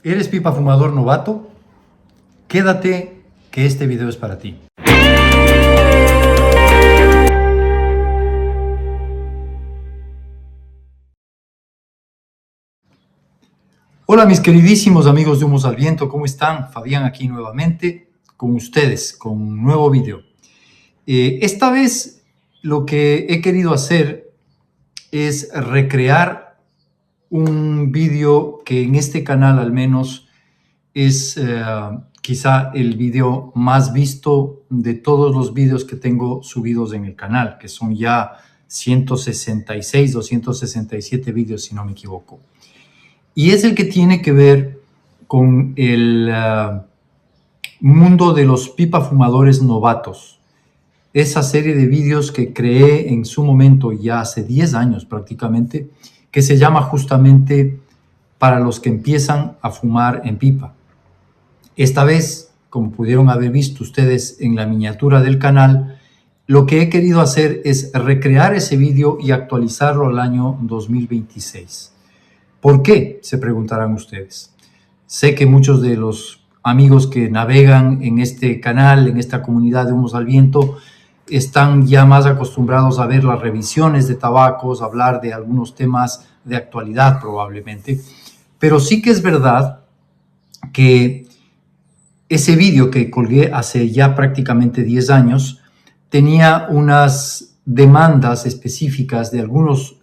¿Eres pipa fumador novato? Quédate, que este video es para ti. Hola mis queridísimos amigos de Humos al Viento, ¿cómo están? Fabián aquí nuevamente con ustedes, con un nuevo video. Esta vez lo que he querido hacer es recrear un video que en este canal al menos es quizá el video más visto de todos los videos que tengo subidos en el canal, que son ya 166 o 167 videos si no me equivoco. Y es el que tiene que ver con el mundo de los pipa fumadores novatos. Esa serie de vídeos que creé en su momento, ya hace 10 años prácticamente, que se llama justamente para los que empiezan a fumar en pipa. Esta vez, como pudieron haber visto ustedes en la miniatura del canal, lo que he querido hacer es recrear ese vídeo y actualizarlo al año 2026. ¿Por qué? Se preguntarán ustedes. Sé que muchos de los amigos que navegan en este canal, en esta comunidad de Humos al Viento, están ya más acostumbrados a ver las revisiones de tabacos, hablar de algunos temas de actualidad probablemente. Pero sí que es verdad que ese vídeo que colgué hace ya prácticamente 10 años tenía unas demandas específicas de algunos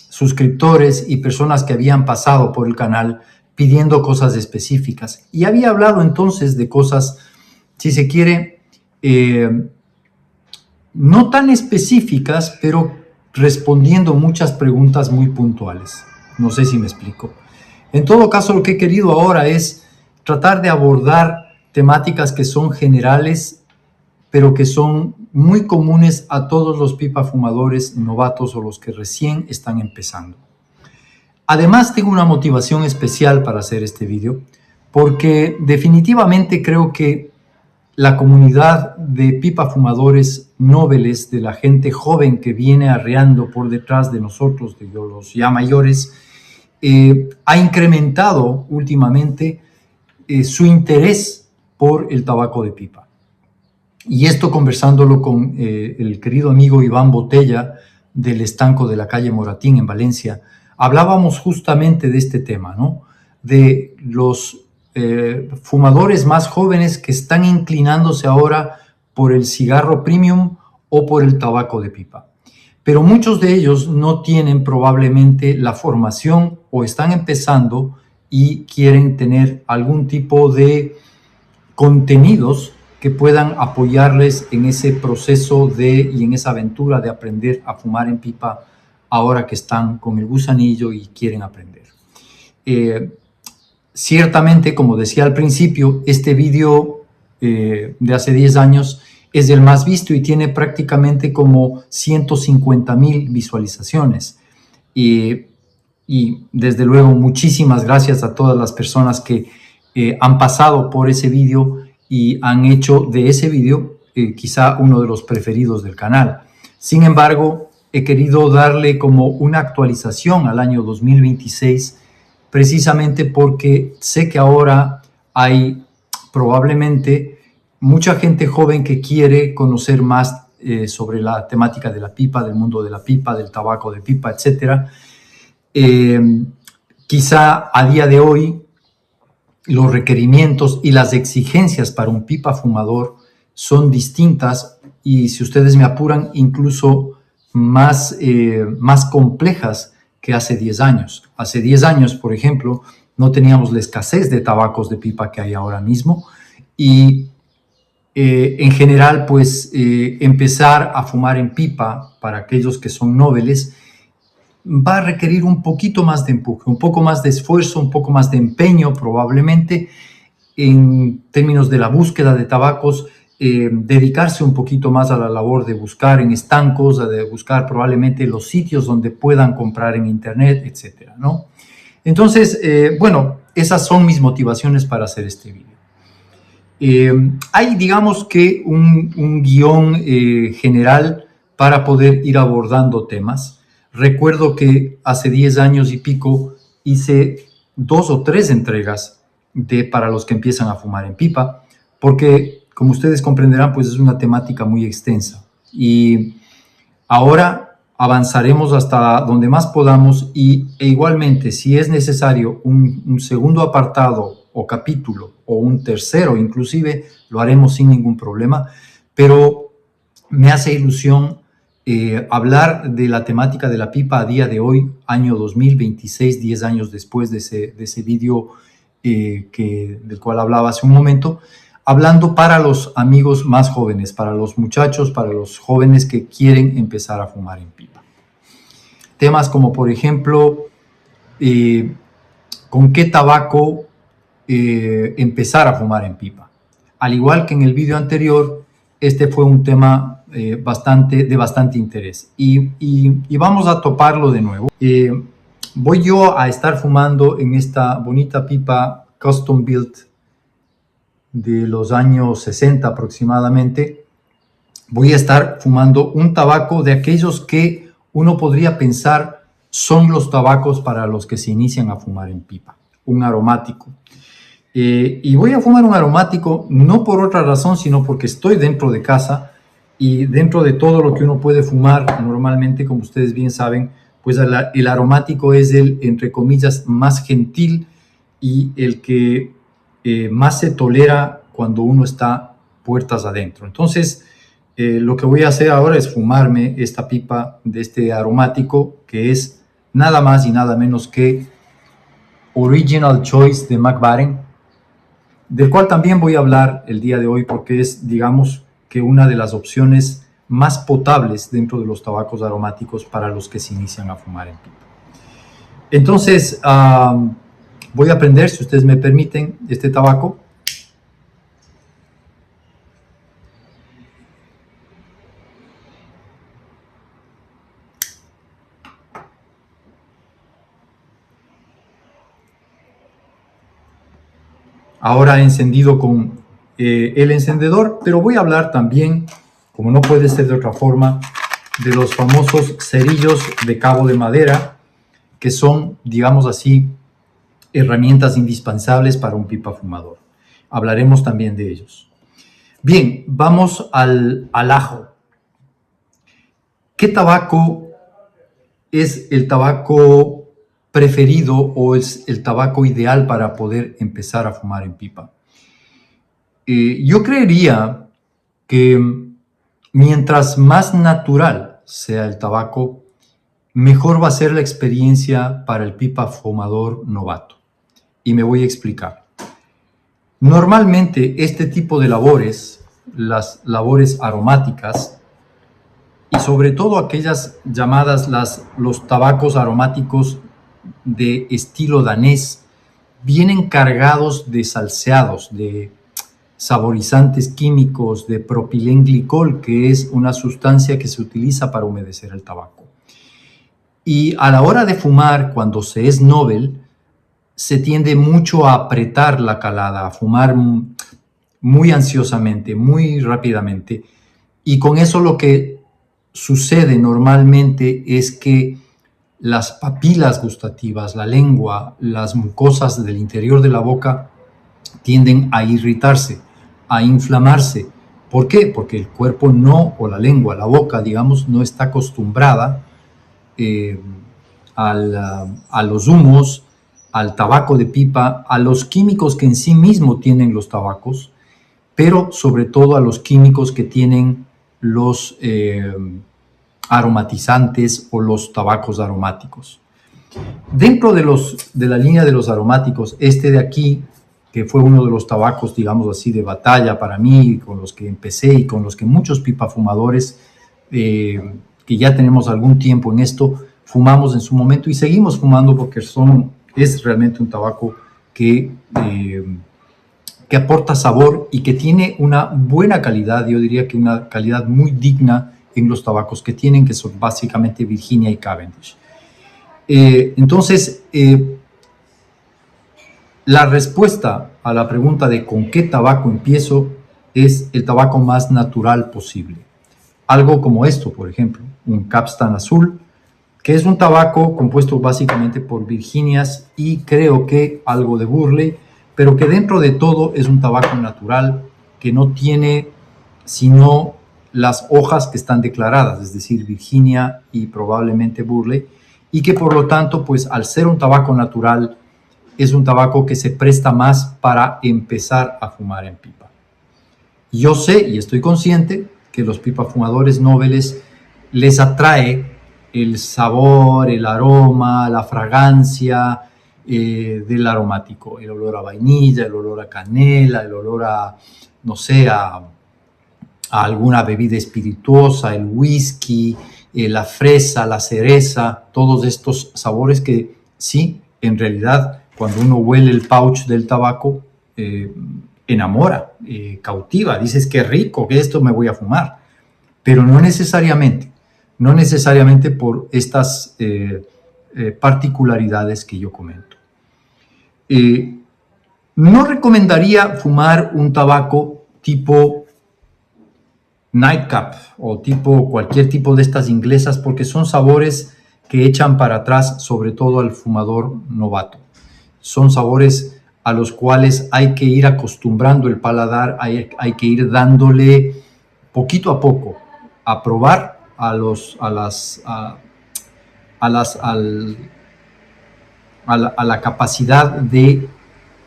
suscriptores y personas que habían pasado por el canal pidiendo cosas específicas. Y había hablado entonces de cosas, si se quiere, no tan específicas, pero respondiendo muchas preguntas muy puntuales. No sé si me explico. En todo caso, lo que he querido ahora es tratar de abordar temáticas que son generales, pero que son muy comunes a todos los pipa fumadores novatos o los que recién están empezando. Además, tengo una motivación especial para hacer este video, porque definitivamente creo que la comunidad de pipa fumadores nobles, de la gente joven que viene arreando por detrás de nosotros, de los ya mayores, ha incrementado últimamente su interés por el tabaco de pipa. Y esto conversándolo con el querido amigo Iván Botella del estanco de la calle Moratín en Valencia, hablábamos justamente de este tema, ¿no? De los fumadores más jóvenes que están inclinándose ahora por el cigarro premium o por el tabaco de pipa. Pero muchos de ellos no tienen probablemente la formación o están empezando y quieren tener algún tipo de contenidos que puedan apoyarles en ese proceso y en esa aventura de aprender a fumar en pipa ahora que están con el gusanillo y quieren aprender. Ciertamente, como decía al principio, este vídeo de hace 10 años es el más visto y tiene prácticamente como 150,000 visualizaciones. Y desde luego muchísimas gracias a todas las personas que han pasado por ese vídeo y han hecho de ese vídeo quizá uno de los preferidos del canal. Sin embargo, he querido darle como una actualización al año 2026, precisamente porque sé que ahora hay probablemente mucha gente joven que quiere conocer más sobre la temática de la pipa, del mundo de la pipa, del tabaco de pipa, etc. Quizá a día de hoy los requerimientos y las exigencias para un pipa fumador son distintas y, si ustedes me apuran, incluso más complejas que hace 10 años. Hace 10 años, por ejemplo, no teníamos la escasez de tabacos de pipa que hay ahora mismo y en general, pues empezar a fumar en pipa para aquellos que son nobles va a requerir un poquito más de empuje, un poco más de esfuerzo, un poco más de empeño probablemente en términos de la búsqueda de tabacos, dedicarse un poquito más a la labor de buscar en estancos, de buscar probablemente los sitios donde puedan comprar en internet, etcétera, ¿no? Entonces, bueno, esas son mis motivaciones para hacer este video. Hay, digamos que, un guión general para poder ir abordando temas. Recuerdo que hace 10 años y pico hice 2 o 3 entregas para los que empiezan a fumar en pipa, porque como ustedes comprenderán, pues es una temática muy extensa. Y ahora avanzaremos hasta donde más podamos e igualmente, si es necesario un segundo apartado o capítulo o un tercero inclusive, lo haremos sin ningún problema, pero me hace ilusión hablar de la temática de la pipa a día de hoy, año 2026, 10 años después de ese vídeo del cual hablaba hace un momento, hablando para los amigos más jóvenes, para los muchachos, para los jóvenes que quieren empezar a fumar en pipa. Temas como, por ejemplo, con qué tabaco empezar a fumar en pipa. Al igual que en el vídeo anterior, este fue un tema de bastante interés. Y vamos a toparlo de nuevo. Voy yo a estar fumando en esta bonita pipa custom built de los años 60 aproximadamente. Voy a estar fumando un tabaco de aquellos que uno podría pensar son los tabacos para los que se inician a fumar en pipa, un aromático. Y voy a fumar un aromático no por otra razón, sino porque estoy dentro de casa y dentro de todo lo que uno puede fumar normalmente, como ustedes bien saben, pues el aromático es el, entre comillas, más gentil y el que más se tolera cuando uno está puertas adentro. Entonces, lo que voy a hacer ahora es fumarme esta pipa de este aromático, que es nada más y nada menos que Original Choice de Mac Baren, del cual también voy a hablar el día de hoy porque es, digamos, que una de las opciones más potables dentro de los tabacos aromáticos para los que se inician a fumar en pipa. Entonces, voy a prender, si ustedes me permiten, este tabaco. Ahora encendido con el encendedor, pero voy a hablar también, como no puede ser de otra forma, de los famosos cerillos de cabo de madera, que son, digamos así, herramientas indispensables para un pipa fumador. Hablaremos también de ellos. Bien, vamos al ajo. ¿Qué tabaco es el tabaco preferido o es el tabaco ideal para poder empezar a fumar en pipa? Yo creería que mientras más natural sea el tabaco, mejor va a ser la experiencia para el pipa fumador novato. Y me voy a explicar. Normalmente este tipo de labores, las labores aromáticas, y sobre todo aquellas llamadas los tabacos aromáticos de estilo danés, vienen cargados de salseados, de saborizantes químicos, de propilenglicol, que es una sustancia que se utiliza para humedecer el tabaco. Y a la hora de fumar, cuando se es novel, se tiende mucho a apretar la calada, a fumar muy ansiosamente, muy rápidamente. Y con eso lo que sucede normalmente es que las papilas gustativas, la lengua, las mucosas del interior de la boca tienden a irritarse, a inflamarse. ¿Por qué? Porque el cuerpo no, o la lengua, la boca, digamos, no está acostumbrada a los humos, al tabaco de pipa, a los químicos que en sí mismo tienen los tabacos, pero sobre todo a los químicos que tienen los aromatizantes o los tabacos aromáticos. Dentro de la línea de los aromáticos, este de aquí, que fue uno de los tabacos, digamos así, de batalla para mí, con los que empecé y con los que muchos pipafumadores que ya tenemos algún tiempo en esto, fumamos en su momento y seguimos fumando porque es realmente un tabaco que aporta sabor y que tiene una buena calidad, yo diría que una calidad muy digna en los tabacos que tienen, que son básicamente Virginia y Cavendish. Entonces, la respuesta a la pregunta de con qué tabaco empiezo es el tabaco más natural posible. Algo como esto, por ejemplo, un Capstan azul, que es un tabaco compuesto básicamente por Virginias y creo que algo de Burley, pero que dentro de todo es un tabaco natural que no tiene sino las hojas que están declaradas, es decir, Virginia y probablemente Burley, y que por lo tanto, pues al ser un tabaco natural, es un tabaco que se presta más para empezar a fumar en pipa. Yo sé y estoy consciente que los pipafumadores nobles les atrae el sabor, el aroma, la fragancia del aromático, el olor a vainilla, el olor a canela, el olor a, no sé, a alguna bebida espirituosa, el whisky, la fresa, la cereza, todos estos sabores que sí, en realidad, cuando uno huele el pouch del tabaco, enamora, cautiva, dices qué rico, que esto me voy a fumar, pero no necesariamente por estas particularidades que yo comento. No recomendaría fumar un tabaco tipo nightcap o tipo cualquier tipo de estas inglesas porque son sabores que echan para atrás sobre todo al fumador novato. Son sabores a los cuales hay que ir acostumbrando el paladar, hay que ir dándole poquito a poco a probar a la capacidad de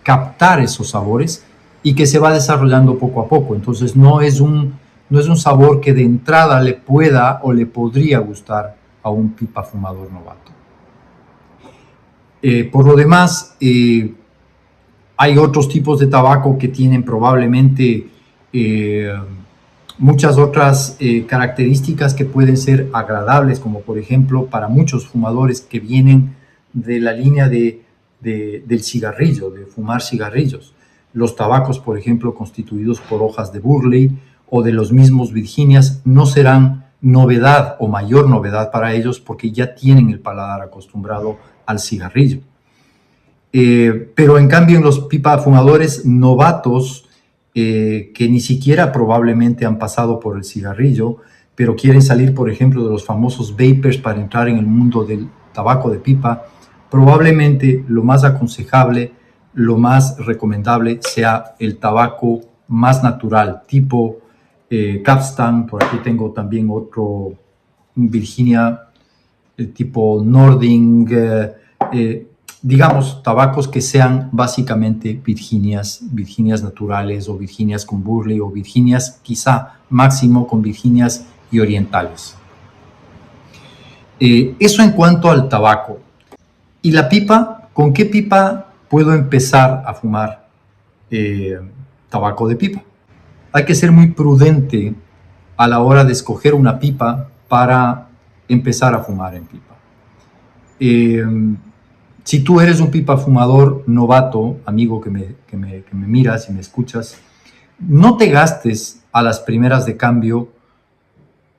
captar esos sabores y que se va desarrollando poco a poco. Entonces no es un sabor que de entrada le pueda o le podría gustar a un pipa fumador novato. Por lo demás, hay otros tipos de tabaco que tienen probablemente muchas otras características que pueden ser agradables, como por ejemplo para muchos fumadores que vienen de la línea del cigarrillo, de fumar cigarrillos. Los tabacos, por ejemplo, constituidos por hojas de Burley o de los mismos Virginias, no serán novedad o mayor novedad para ellos porque ya tienen el paladar acostumbrado al cigarrillo. Pero en cambio en los pipa fumadores novatos que ni siquiera probablemente han pasado por el cigarrillo, pero quieren salir, por ejemplo, de los famosos vapers para entrar en el mundo del tabaco de pipa, probablemente lo más aconsejable, lo más recomendable sea el tabaco más natural, tipo Capstan. Por aquí tengo también otro Virginia, tipo Nording, digamos, tabacos que sean básicamente Virginias naturales o Virginias con Burley o Virginias quizá máximo con Virginias y orientales. Eso en cuanto al tabaco. ¿Y la pipa? ¿Con qué pipa puedo empezar a fumar tabaco de pipa? Hay que ser muy prudente a la hora de escoger una pipa para empezar a fumar en pipa. Si tú eres un pipa fumador novato, amigo que me miras y me escuchas, no te gastes a las primeras de cambio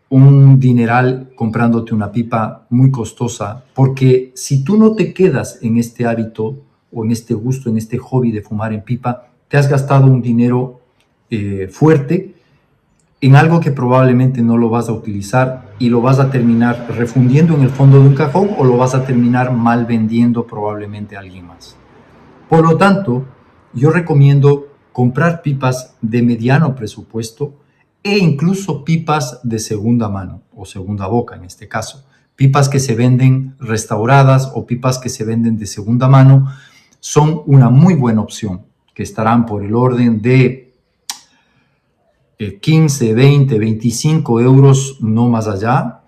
un dineral comprándote una pipa muy costosa, porque si tú no te quedas en este hábito o en este gusto, en este hobby de fumar en pipa, te has gastado un dinero fuerte en algo que probablemente no lo vas a utilizar y lo vas a terminar refundiendo en el fondo de un cajón o lo vas a terminar mal vendiendo probablemente a alguien más. Por lo tanto, yo recomiendo comprar pipas de mediano presupuesto e incluso pipas de segunda mano o segunda boca en este caso. Pipas que se venden restauradas o pipas que se venden de segunda mano son una muy buena opción, que estarán por el orden de 15, 20, 25 euros, no más allá,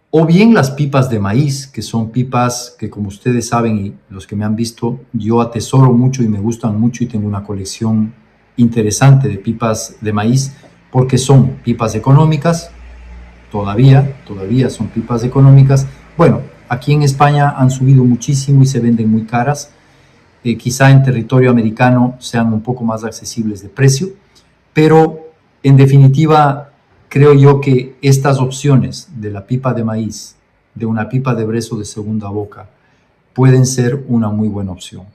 o bien las pipas de maíz, que son pipas que, como ustedes saben y los que me han visto, yo atesoro mucho y me gustan mucho y tengo una colección interesante de pipas de maíz, porque son pipas económicas, todavía son pipas económicas. Bueno, aquí en España han subido muchísimo y se venden muy caras, quizá en territorio americano sean un poco más accesibles de precio, pero en definitiva, creo yo que estas opciones de la pipa de maíz, de una pipa de brezo de segunda boca, pueden ser una muy buena opción.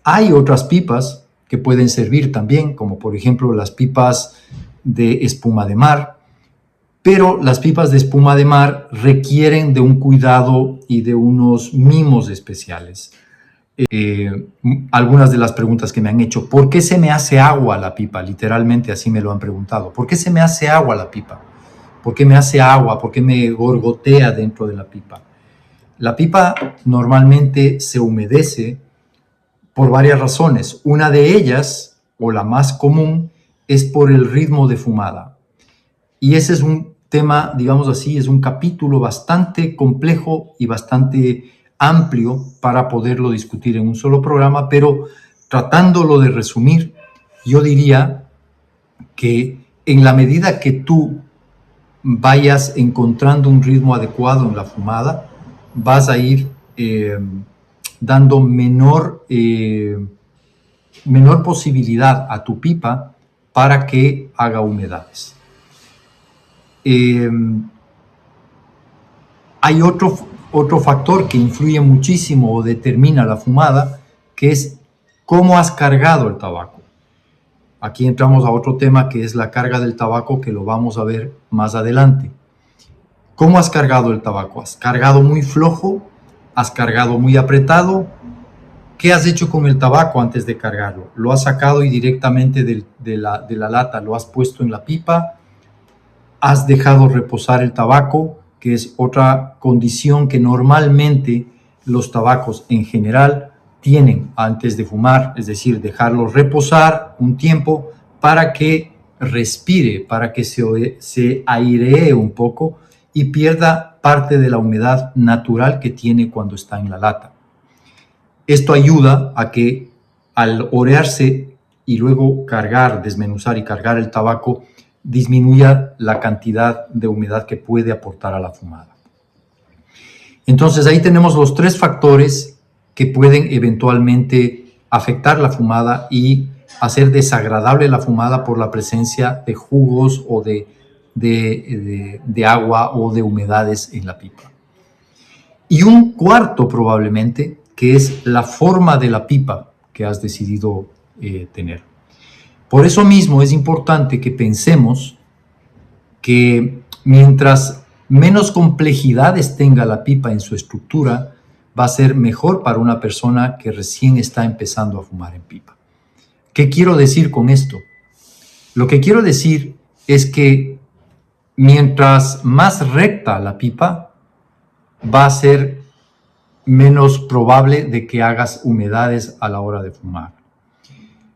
Hay otras pipas que pueden servir también, como por ejemplo las pipas de espuma de mar, Pero las pipas de espuma de mar requieren de un cuidado y de unos mimos especiales. Algunas de las preguntas que me han hecho: ¿por qué se me hace agua la pipa? Literalmente así me lo han preguntado. ¿Por qué se me hace agua la pipa? ¿Por qué me hace agua? ¿Por qué me gorgotea dentro de la pipa? La pipa normalmente se humedece por varias razones. Una de ellas, o la más común, es por el ritmo de fumada. Y ese es un tema, digamos así, es un capítulo bastante complejo y bastante amplio para poderlo discutir en un solo programa, pero tratándolo de resumir, yo diría que en la medida que tú vayas encontrando un ritmo adecuado en la fumada, vas a ir dando menor posibilidad a tu pipa para que haga humedades. Hay otro factor que influye muchísimo o determina la fumada, que es cómo has cargado el tabaco. Aquí entramos a otro tema, que es la carga del tabaco, que lo vamos a ver más adelante. ¿Cómo has cargado el tabaco? ¿Has cargado muy flojo? ¿Has cargado muy apretado? ¿Qué has hecho con el tabaco antes de cargarlo? ¿Lo has sacado y directamente de la lata lo has puesto en la pipa? ¿Has dejado reposar el tabaco? Que es otra condición que normalmente los tabacos en general tienen antes de fumar, es decir, dejarlo reposar un tiempo para que respire, para que se airee un poco y pierda parte de la humedad natural que tiene cuando está en la lata. Esto ayuda a que al orearse y luego cargar, desmenuzar y cargar el tabaco, disminuya la cantidad de humedad que puede aportar a la fumada. Entonces ahí tenemos los tres factores que pueden eventualmente afectar la fumada y hacer desagradable la fumada por la presencia de jugos o de agua o de humedades en la pipa. Y un cuarto probablemente, que es la forma de la pipa que has decidido tener. Por eso mismo es importante que pensemos que mientras menos complejidades tenga la pipa en su estructura, va a ser mejor para una persona que recién está empezando a fumar en pipa. ¿Qué quiero decir con esto? Lo que quiero decir es que mientras más recta la pipa, va a ser menos probable de que hagas humedades a la hora de fumar.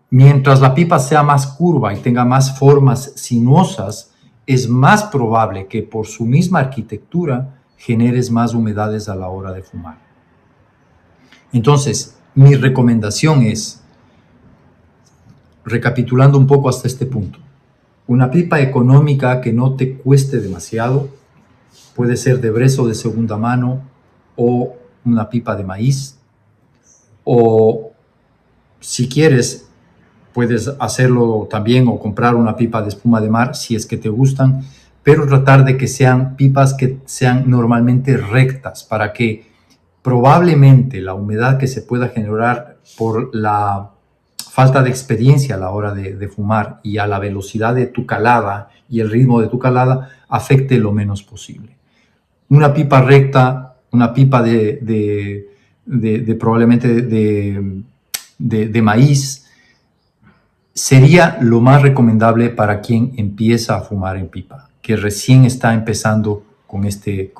Mientras la pipa sea más curva y tenga más formas sinuosas, es más probable que por su misma arquitectura generes más humedades a la hora de fumar. Entonces, mi recomendación es, recapitulando un poco hasta este punto, una pipa económica que no te cueste demasiado, puede ser de brezo de segunda mano o una pipa de maíz, o si quieres puedes hacerlo también o comprar una pipa de espuma de mar si es que te gustan, pero tratar de que sean pipas que sean normalmente rectas para que probablemente la humedad que se pueda generar por la falta de experiencia a la hora de fumar y a la velocidad de tu calada y el ritmo de tu calada afecte lo menos posible. Una pipa recta, una pipa probablemente de maíz, sería lo más recomendable para quien empieza a fumar en pipa, que recién está empezando con este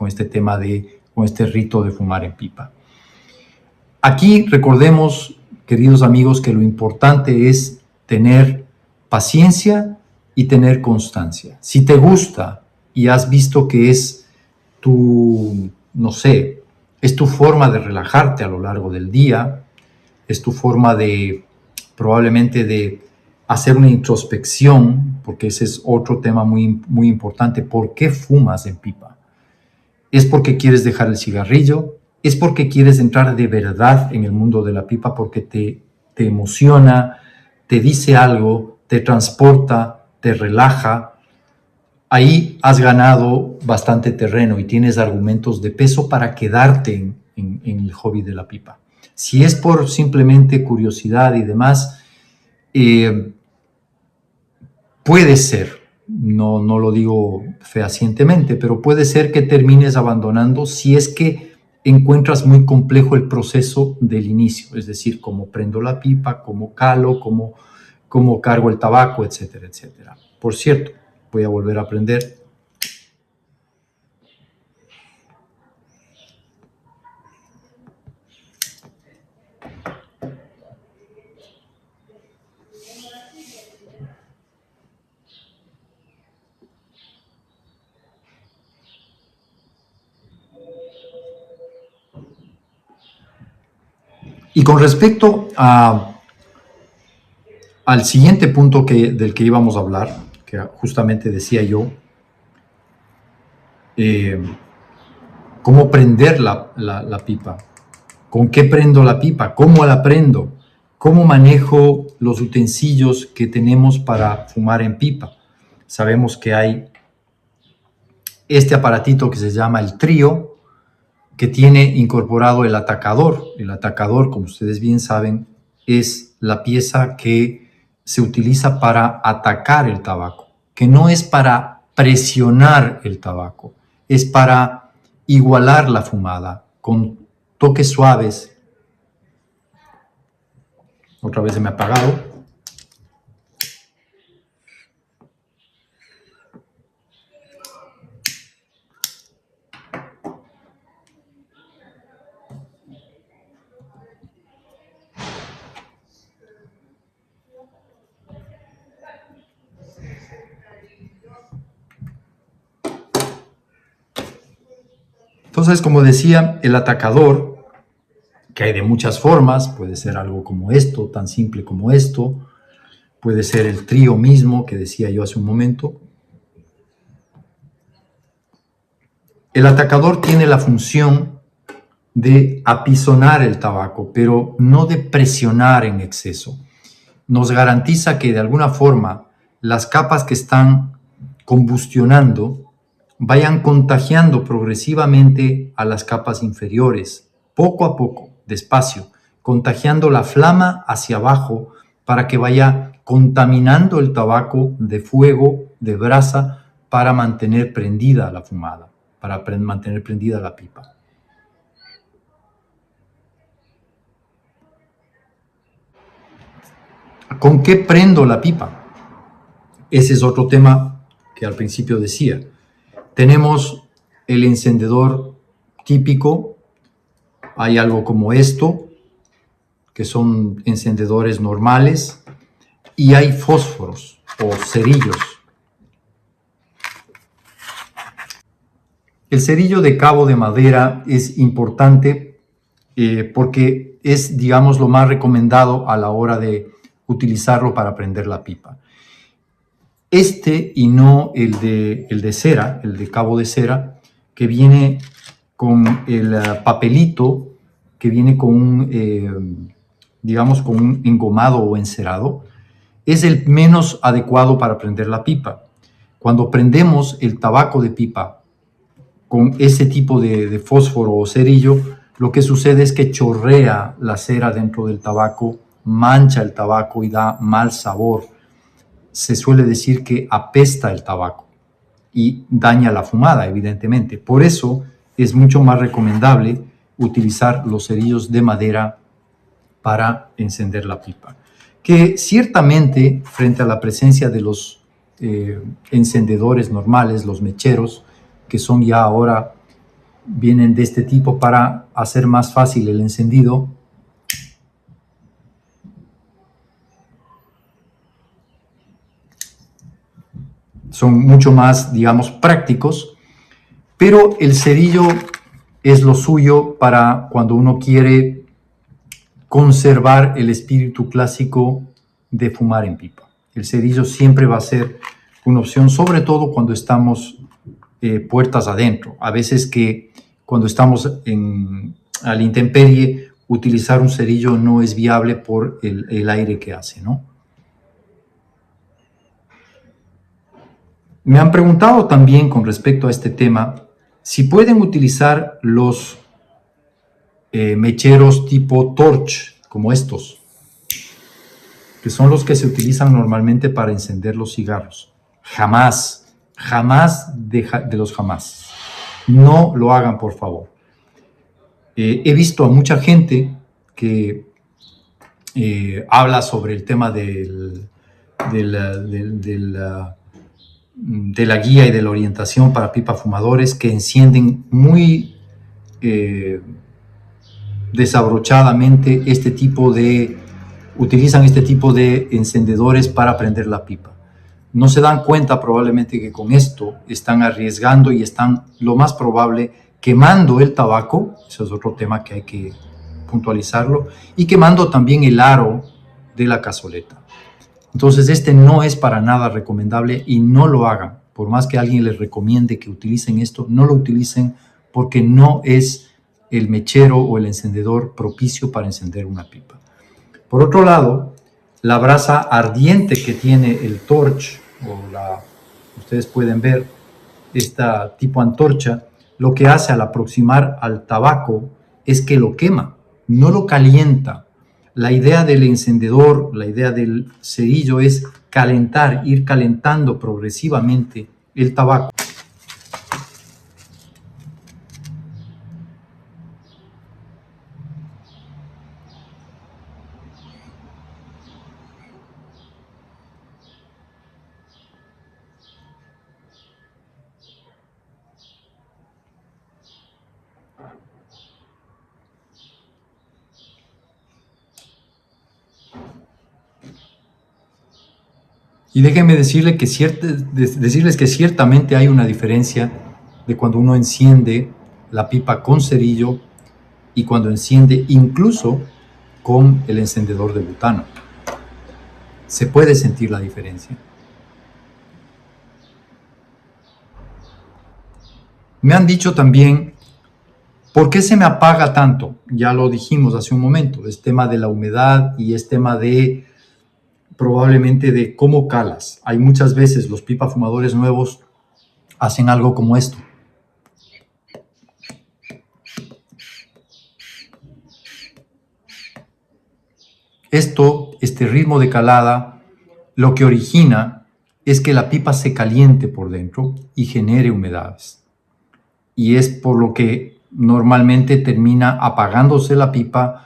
rito de fumar en pipa. Aquí recordemos, queridos amigos, que lo importante es tener paciencia y tener constancia. Si te gusta y has visto que es es tu forma de relajarte a lo largo del día, es tu forma probablemente de hacer una introspección, porque ese es otro tema muy, muy importante. ¿Por qué fumas en pipa? ¿Es porque quieres dejar el cigarrillo? ¿Es porque quieres entrar de verdad en el mundo de la pipa porque te emociona, te dice algo, te transporta, te relaja? Ahí has ganado bastante terreno y tienes argumentos de peso para quedarte en el hobby de la pipa. Si es por simplemente curiosidad y demás, puede ser, no lo digo fehacientemente, pero puede ser que termines abandonando si es que encuentras muy complejo el proceso del inicio, es decir, cómo prendo la pipa, cómo calo, cómo cargo el tabaco, etcétera, etcétera. Por cierto, voy a volver a aprender. Y con respecto al siguiente punto del que íbamos a hablar, que justamente decía yo, cómo prender la pipa, con qué prendo la pipa, cómo la prendo, cómo manejo los utensilios que tenemos para fumar en pipa. Sabemos que hay este aparatito que se llama el trío, que tiene incorporado el atacador. El atacador, como ustedes bien saben, es la pieza que se utiliza para atacar el tabaco, que no es para presionar el tabaco, es para igualar la fumada con toques suaves. Otra vez se me ha apagado. Entonces, como decía, el atacador, que hay de muchas formas, puede ser algo como esto, tan simple como esto, puede ser el trío mismo que decía yo hace un momento. El atacador tiene la función de apisonar el tabaco, pero no de presionar en exceso. Nos garantiza que de alguna forma las capas que están combustionando vayan contagiando progresivamente a las capas inferiores, poco a poco, despacio, contagiando la flama hacia abajo para que vaya contaminando el tabaco de fuego, de brasa, para mantener prendida la fumada, para mantener prendida la pipa. ¿Con qué prendo la pipa? Ese es otro tema que al principio decía. Tenemos el encendedor típico, hay algo como esto, que son encendedores normales, y hay fósforos o cerillos. El cerillo de cabo de madera es importante porque es, digamos, lo más recomendado a la hora de utilizarlo para prender la pipa. Este y no el de cera, el de cabo de cera, que viene con el papelito, que viene con un, digamos, con un engomado o encerado, es el menos adecuado para prender la pipa. Cuando prendemos el tabaco de pipa con ese tipo de fósforo o cerillo, lo que sucede es que chorrea la cera dentro del tabaco, mancha el tabaco y da mal sabor. Se suele decir que apesta el tabaco y daña la fumada, evidentemente. Por eso es mucho más recomendable utilizar los cerillos de madera para encender la pipa. Que ciertamente, frente a la presencia de los encendedores normales, los mecheros, que son ya ahora, vienen de este tipo para hacer más fácil el encendido, son mucho más, digamos, prácticos, pero el cerillo es lo suyo para cuando uno quiere conservar el espíritu clásico de fumar en pipa. El cerillo siempre va a ser una opción, sobre todo cuando estamos puertas adentro. A veces que cuando estamos a la intemperie, utilizar un cerillo no es viable por el aire que hace, ¿no? Me han preguntado también con respecto a este tema si pueden utilizar los mecheros tipo torch, como estos, que son los que se utilizan normalmente para encender los cigarros. Jamás, jamás de los jamás. No lo hagan, por favor. He visto a mucha gente que habla sobre el tema de la guía y de la orientación para pipa fumadores, que encienden muy desabrochadamente utilizan este tipo de encendedores para prender la pipa. No se dan cuenta probablemente que con esto están arriesgando y están, lo más probable, quemando el tabaco. Eso es otro tema que hay que puntualizarlo, y quemando también el aro de la cazoleta. Entonces este no es para nada recomendable y no lo hagan. Por más que alguien les recomiende que utilicen esto, no lo utilicen, porque no es el mechero o el encendedor propicio para encender una pipa. Por otro lado, la brasa ardiente que tiene el torch, ustedes pueden ver esta tipo antorcha, lo que hace al aproximar al tabaco es que lo quema, no lo calienta. La idea del encendedor, la idea del cerillo es calentar, ir calentando progresivamente el tabaco. Y déjenme decirles que ciertamente hay una diferencia de cuando uno enciende la pipa con cerillo y cuando enciende incluso con el encendedor de butano. Se puede sentir la diferencia. Me han dicho también, ¿por qué se me apaga tanto? Ya lo dijimos hace un momento, es tema de la humedad y es tema probablemente de cómo calas. Hay muchas veces los pipa fumadores nuevos hacen algo como esto. Este ritmo de calada, lo que origina es que la pipa se caliente por dentro y genere humedades. Y es por lo que normalmente termina apagándose la pipa,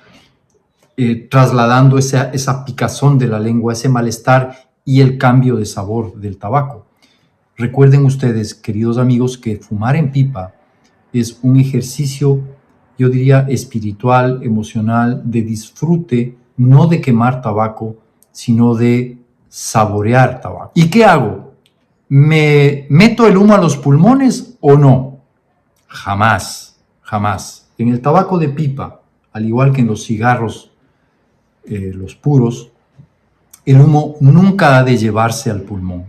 trasladando esa picazón de la lengua, ese malestar y el cambio de sabor del tabaco. Recuerden ustedes, queridos amigos, que fumar en pipa es un ejercicio, yo diría, espiritual, emocional, de disfrute, no de quemar tabaco, sino de saborear tabaco. ¿Y qué hago? ¿Me meto el humo a los pulmones o no? Jamás, jamás. En el tabaco de pipa, al igual que en los cigarros, los puros, el humo nunca ha de llevarse al pulmón.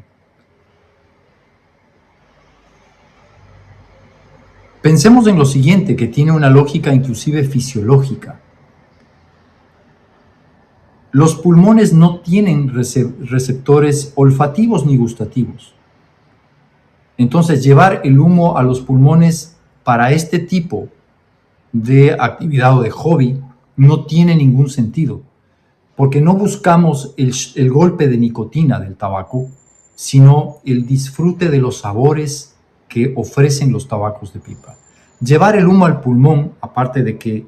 Pensemos en lo siguiente, que tiene una lógica inclusive fisiológica. Los pulmones no tienen receptores olfativos ni gustativos. Entonces, llevar el humo a los pulmones para este tipo de actividad o de hobby no tiene ningún sentido, porque no buscamos el golpe de nicotina del tabaco, sino el disfrute de los sabores que ofrecen los tabacos de pipa. Llevar el humo al pulmón, aparte de que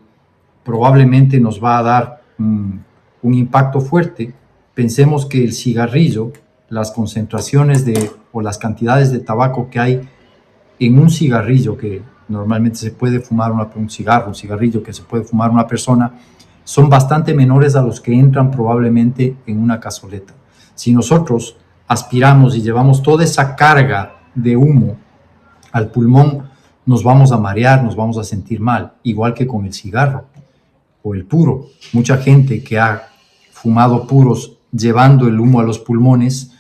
probablemente nos va a dar un impacto fuerte, pensemos que el cigarrillo, las concentraciones o las cantidades de tabaco que hay en un cigarrillo que normalmente se puede fumar un cigarrillo que se puede fumar una persona, son bastante menores a los que entran probablemente en una cazoleta. Si nosotros aspiramos y llevamos toda esa carga de humo al pulmón, nos vamos a marear, nos vamos a sentir mal, igual que con el cigarro o el puro. Mucha gente que ha fumado puros llevando el humo a los pulmones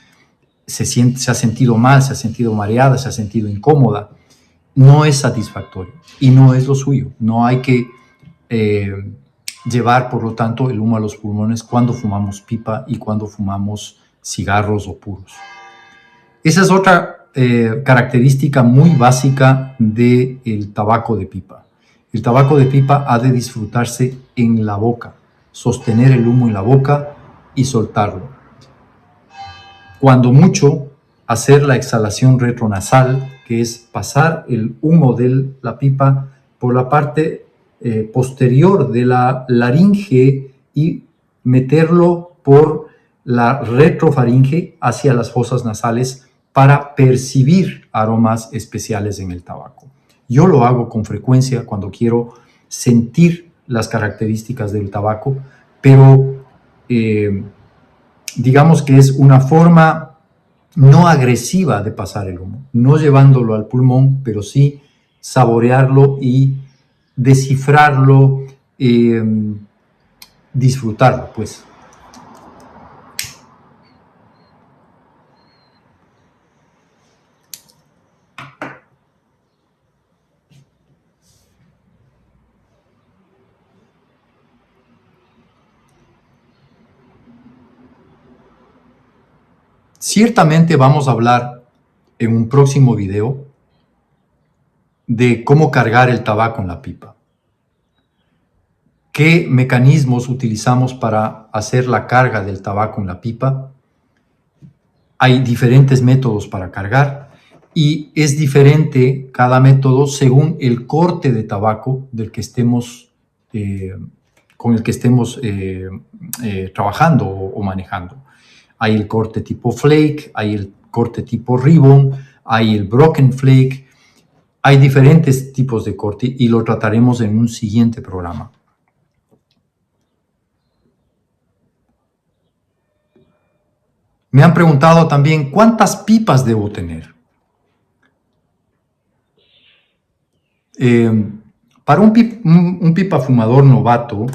se ha sentido mal, se ha sentido mareada, se ha sentido incómoda. No es satisfactorio y no es lo suyo. No hay que llevar, por lo tanto, el humo a los pulmones cuando fumamos pipa y cuando fumamos cigarros o puros. Esa es otra característica muy básica del tabaco de pipa. El tabaco de pipa ha de disfrutarse en la boca, sostener el humo en la boca y soltarlo. Cuando mucho, hacer la exhalación retronasal, que es pasar el humo de la pipa por la parte posterior de la laringe y meterlo por la retrofaringe hacia las fosas nasales para percibir aromas especiales en el tabaco. Yo lo hago con frecuencia cuando quiero sentir las características del tabaco, pero digamos que es una forma no agresiva de pasar el humo, no llevándolo al pulmón, pero sí saborearlo y descifrarlo, disfrutarlo, pues. Ciertamente vamos a hablar en un próximo video de cómo cargar el tabaco en la pipa. ¿Qué mecanismos utilizamos para hacer la carga del tabaco en la pipa? Hay diferentes métodos para cargar y es diferente cada método según el corte de tabaco del que estemos, con el que estemos trabajando o manejando. Hay el corte tipo flake, hay el corte tipo ribbon, hay el broken flake. Hay diferentes tipos de corte y lo trataremos en un siguiente programa. Me han preguntado también cuántas pipas debo tener. Para un pipa fumador novato,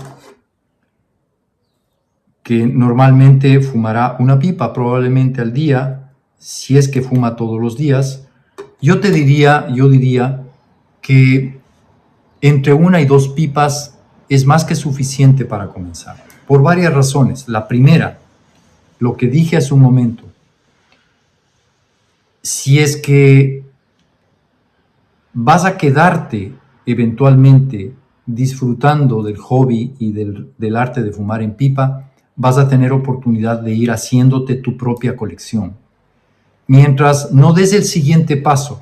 que normalmente fumará una pipa probablemente al día, si es que fuma todos los días, yo diría que entre 1 y 2 pipas es más que suficiente para comenzar, por varias razones. La primera, lo que dije hace un momento, si es que vas a quedarte eventualmente disfrutando del hobby y del arte de fumar en pipa, vas a tener oportunidad de ir haciéndote tu propia colección. Mientras no des el siguiente paso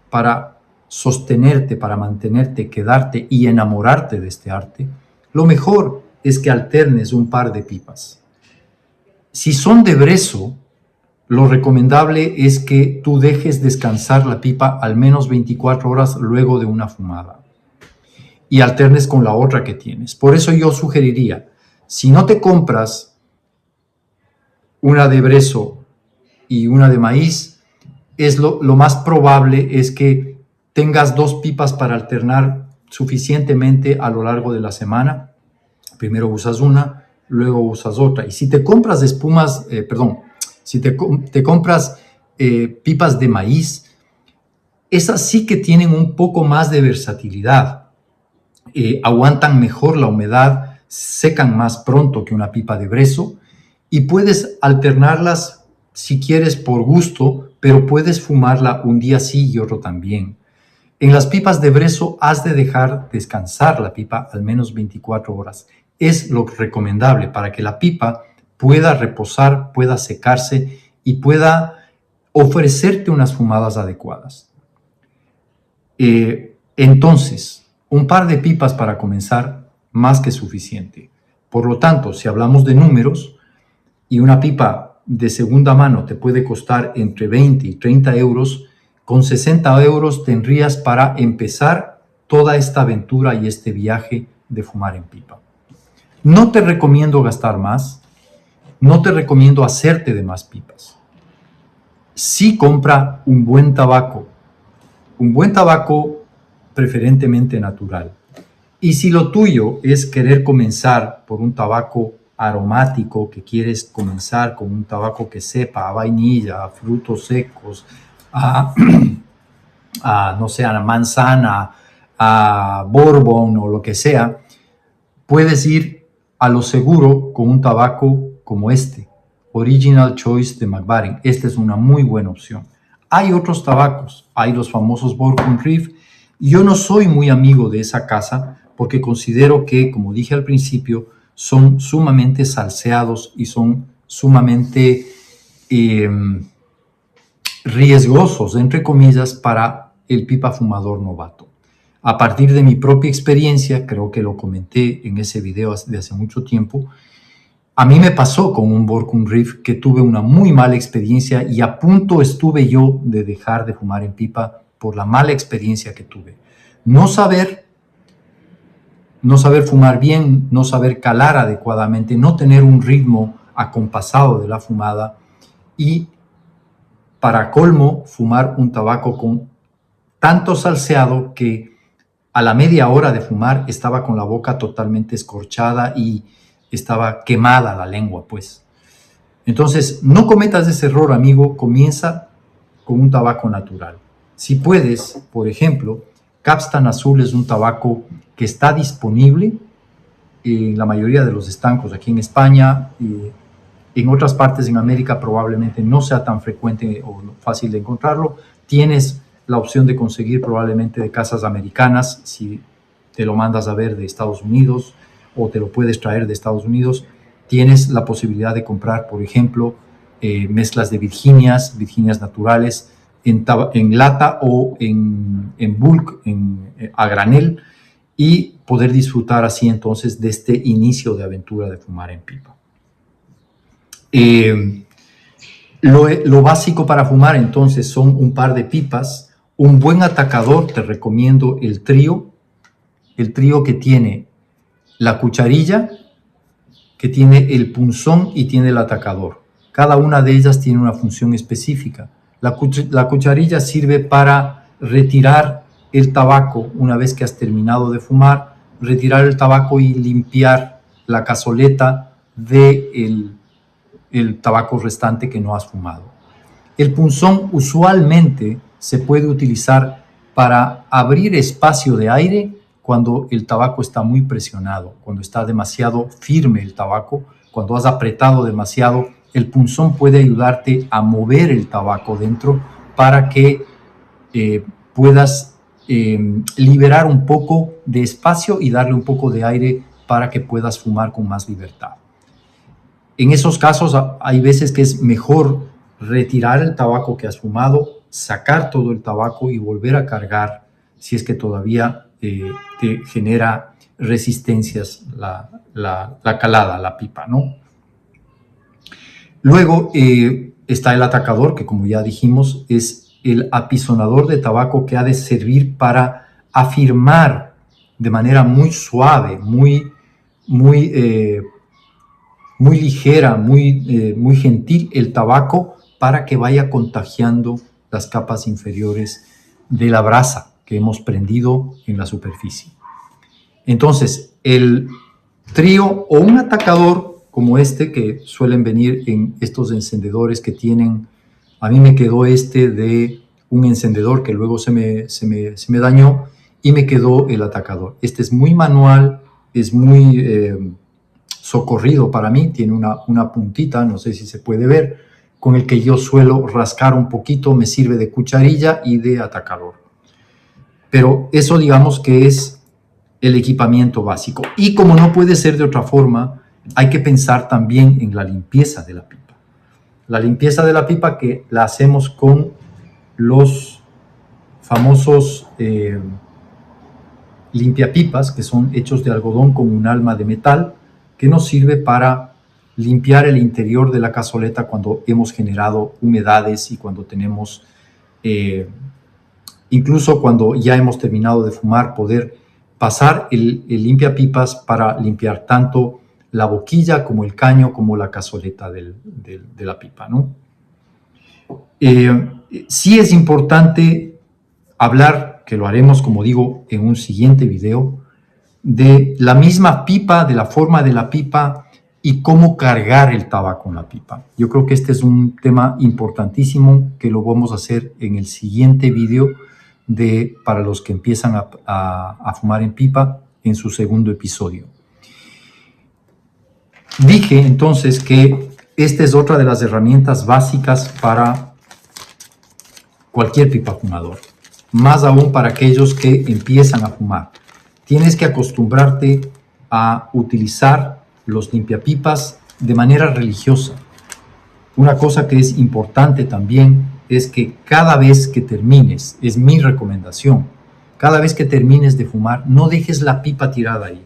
para sostenerte, para mantenerte, quedarte y enamorarte de este arte, lo mejor es que alternes un par de pipas. Si son de brezo, lo recomendable es que tú dejes descansar la pipa al menos 24 horas luego de una fumada y alternes con la otra que tienes. Por eso yo sugeriría, si no te compras una de brezo y una de maíz, lo más probable es que tengas 2 pipas para alternar suficientemente a lo largo de la semana. Primero usas una, luego usas otra. Y si te compras si te compras pipas de maíz, esas sí que tienen un poco más de versatilidad. Aguantan mejor la humedad, secan más pronto que una pipa de brezo y puedes alternarlas si quieres por gusto, pero puedes fumarla un día sí y otro también. En las pipas de brezo has de dejar descansar la pipa al menos 24 horas. Es lo recomendable para que la pipa pueda reposar, pueda secarse y pueda ofrecerte unas fumadas adecuadas. Entonces, un par de pipas para comenzar, más que suficiente. Por lo tanto, si hablamos de números, y una pipa de segunda mano te puede costar entre 20 y 30 euros, con 60 euros tendrías para empezar toda esta aventura y este viaje de fumar en pipa. No te recomiendo gastar más, no te recomiendo hacerte de más pipas. Sí compra un buen tabaco preferentemente natural. Y si lo tuyo es querer comenzar por un tabaco aromático, que quieres comenzar con un tabaco que sepa a vainilla, a frutos secos, no sé, a manzana, a bourbon o lo que sea, puedes ir a lo seguro con un tabaco como este, Original Choice de Mac Baren. Esta es una muy buena opción. Hay otros tabacos, hay los famosos Bourbon Reef. Yo no soy muy amigo de esa casa porque considero que, como dije al principio, son sumamente salseados y son sumamente riesgosos, entre comillas, para el pipa fumador novato. A partir de mi propia experiencia, creo que lo comenté en ese video de hace mucho tiempo, a mí me pasó con un Borkum Reef que tuve una muy mala experiencia y a punto estuve yo de dejar de fumar en pipa por la mala experiencia que tuve. No saber fumar bien, no saber calar adecuadamente, no tener un ritmo acompasado de la fumada y, para colmo, fumar un tabaco con tanto salseado que a la media hora de fumar estaba con la boca totalmente escorchada y estaba quemada la lengua, pues. Entonces, no cometas ese error, amigo. Comienza con un tabaco natural. Si puedes, por ejemplo, Capstan Azul es un tabaco que está disponible en la mayoría de los estancos aquí en España. En otras partes en América probablemente no sea tan frecuente o fácil de encontrarlo. Tienes la opción de conseguir probablemente de casas americanas, si te lo mandas a ver de Estados Unidos o te lo puedes traer de Estados Unidos. Tienes la posibilidad de comprar, por ejemplo, mezclas de Virginias naturales en lata o en bulk, a granel, y poder disfrutar así entonces de este inicio de aventura de fumar en pipa. Lo básico para fumar entonces son un par de pipas, un buen atacador. Te recomiendo el trío que tiene la cucharilla, que tiene el punzón y tiene el atacador. Cada una de ellas tiene una función específica. La cucharilla sirve para retirar el tabaco una vez que has terminado de fumar, retirar el tabaco y limpiar la cazoleta del tabaco restante que no has fumado. El punzón usualmente se puede utilizar para abrir espacio de aire cuando el tabaco está muy presionado, cuando está demasiado firme el tabaco, cuando has apretado demasiado. El punzón puede ayudarte a mover el tabaco dentro para que puedas liberar un poco de espacio y darle un poco de aire para que puedas fumar con más libertad. En esos casos hay veces que es mejor retirar el tabaco que has fumado, sacar todo el tabaco y volver a cargar si es que todavía te genera resistencias la calada, la pipa, ¿no? Luego está el atacador, que como ya dijimos es el apisonador de tabaco que ha de servir para afirmar de manera muy suave, muy ligera, muy gentil el tabaco para que vaya contagiando las capas inferiores de la brasa que hemos prendido en la superficie. Entonces, el trío o un atacador como este, que suelen venir en estos encendedores que tienen, a mí me quedó este de un encendedor que luego se me dañó y me quedó el atacador. Este es muy manual, es muy socorrido para mí, tiene una puntita, no sé si se puede ver, con el que yo suelo rascar un poquito, me sirve de cucharilla y de atacador. Pero eso digamos que es el equipamiento básico. Y como no puede ser de otra forma, hay que pensar también en la limpieza de la pipa. La limpieza de la pipa que la hacemos con los famosos limpiapipas, que son hechos de algodón con un alma de metal, que nos sirve para limpiar el interior de la cazoleta cuando hemos generado humedades y cuando tenemos, incluso cuando ya hemos terminado de fumar, poder pasar el limpiapipas para limpiar tanto la boquilla como el caño como la cazoleta de la pipa, ¿no? Sí es importante hablar, que lo haremos, como digo, en un siguiente video, de la misma pipa, de la forma de la pipa y cómo cargar el tabaco en la pipa. Yo creo que este es un tema importantísimo que lo vamos a hacer en el siguiente video para los que empiezan a fumar en pipa, en su segundo episodio. Dije entonces que esta es otra de las herramientas básicas para cualquier pipa fumador, más aún para aquellos que empiezan a fumar. Tienes que acostumbrarte a utilizar los limpiapipas de manera religiosa. Una cosa que es importante también es que cada vez que termines, es mi recomendación, cada vez que termines de fumar, no dejes la pipa tirada ahí.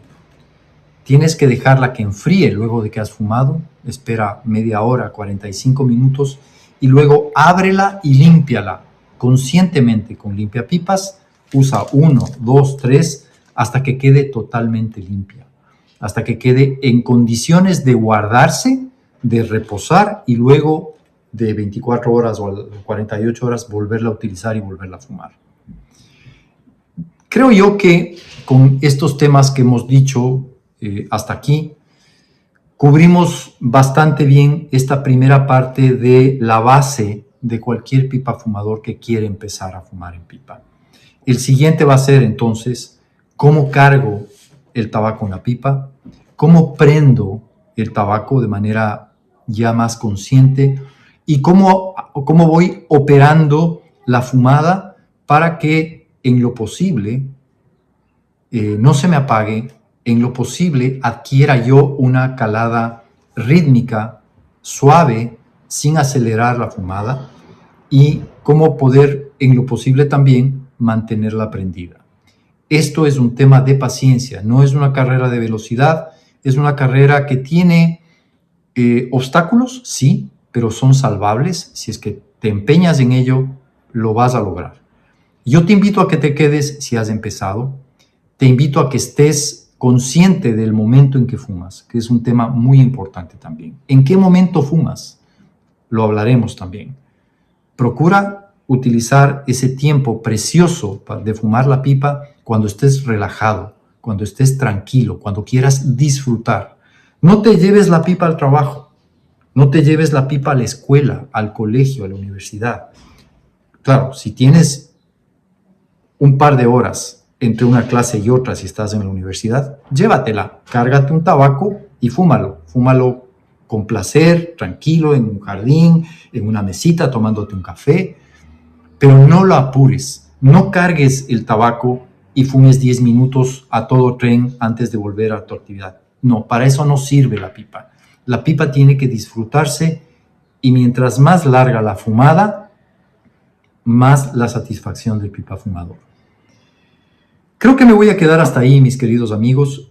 Tienes que dejarla que enfríe luego de que has fumado, espera media hora, 45 minutos, y luego ábrela y límpiala conscientemente con limpiapipas. Usa 1, 2, 3, hasta que quede totalmente limpia, hasta que quede en condiciones de guardarse, de reposar y luego de 24 horas o 48 horas volverla a utilizar y volverla a fumar. Creo yo que con estos temas que hemos dicho hasta aquí, cubrimos bastante bien esta primera parte de la base de cualquier pipa fumador que quiere empezar a fumar en pipa. El siguiente va a ser entonces cómo cargo el tabaco en la pipa, cómo prendo el tabaco de manera ya más consciente y cómo voy operando la fumada para que en lo posible no se me apague, en lo posible adquiera yo una calada rítmica, suave, sin acelerar la fumada, y cómo poder en lo posible también mantenerla prendida. Esto es un tema de paciencia, no es una carrera de velocidad, es una carrera que tiene obstáculos, sí, pero son salvables. Si es que te empeñas en ello, lo vas a lograr. Yo te invito a que te quedes si has empezado, te invito a que estés consciente del momento en que fumas, que es un tema muy importante también. ¿En qué momento fumas? Lo hablaremos también. Procura utilizar ese tiempo precioso de fumar la pipa cuando estés relajado, cuando estés tranquilo, cuando quieras disfrutar. No te lleves la pipa al trabajo, no te lleves la pipa a la escuela, al colegio, a la universidad. Claro, si tienes un par de horas entre una clase y otra, si estás en la universidad, llévatela, cárgate un tabaco y fúmalo con placer, tranquilo, en un jardín, en una mesita, tomándote un café, pero no lo apures, no cargues el tabaco y fumes 10 minutos a todo tren antes de volver a tu actividad. No, para eso no sirve la pipa. La pipa tiene que disfrutarse y mientras más larga la fumada, más la satisfacción del pipa fumador. Creo que me voy a quedar hasta ahí, mis queridos amigos,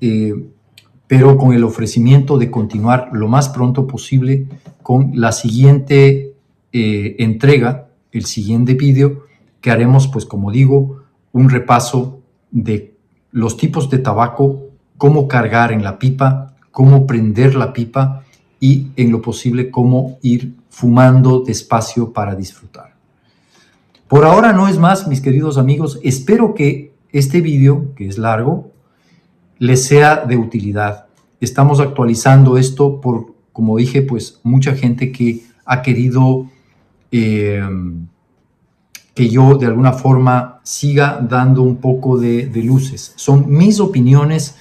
pero con el ofrecimiento de continuar lo más pronto posible con la siguiente entrega, el siguiente vídeo, que haremos, pues como digo, un repaso de los tipos de tabaco, cómo cargar en la pipa, cómo prender la pipa y, en lo posible, cómo ir fumando despacio para disfrutar. Por ahora no es más, mis queridos amigos. Espero que este vídeo, que es largo, les sea de utilidad. Estamos actualizando esto por, como dije, pues mucha gente que ha querido que yo de alguna forma siga dando un poco de luces. Son mis opiniones,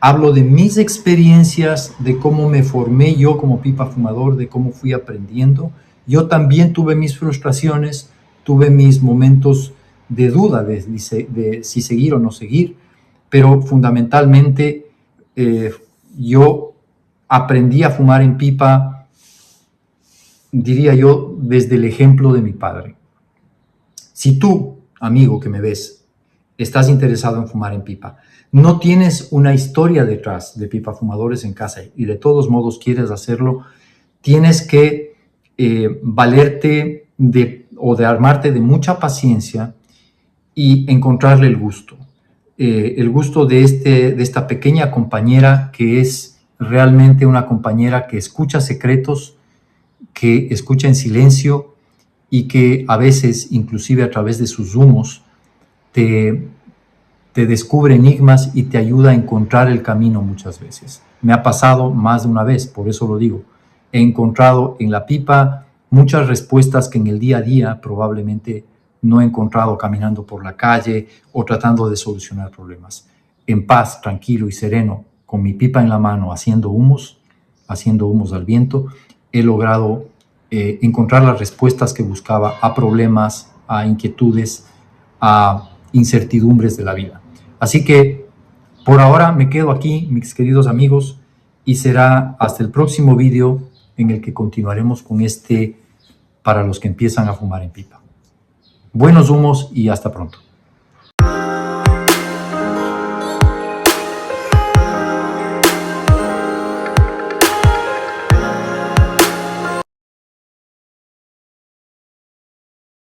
hablo de mis experiencias, de cómo me formé yo como pipa fumador, de cómo fui aprendiendo. Yo también tuve mis frustraciones, tuve mis momentos de duda de si seguir o no seguir, pero fundamentalmente yo aprendí a fumar en pipa, diría yo, desde el ejemplo de mi padre. Si tú, amigo que me ves, estás interesado en fumar en pipa, no tienes una historia detrás de pipa fumadores en casa y de todos modos quieres hacerlo, tienes que valerte de armarte de mucha paciencia y encontrarle el gusto. El gusto de esta pequeña compañera que es realmente una compañera que escucha secretos, que escucha en silencio y que a veces, inclusive a través de sus humos, te descubre enigmas y te ayuda a encontrar el camino muchas veces. Me ha pasado más de una vez, por eso lo digo. He encontrado en la pipa muchas respuestas que en el día a día probablemente no he encontrado caminando por la calle o tratando de solucionar problemas. En paz, tranquilo y sereno, con mi pipa en la mano, haciendo humos al viento, he logrado encontrar las respuestas que buscaba a problemas, a inquietudes, a incertidumbres de la vida. Así que por ahora me quedo aquí, mis queridos amigos, y será hasta el próximo vídeo en el que continuaremos con este para los que empiezan a fumar en pipa. Buenos humos y hasta pronto.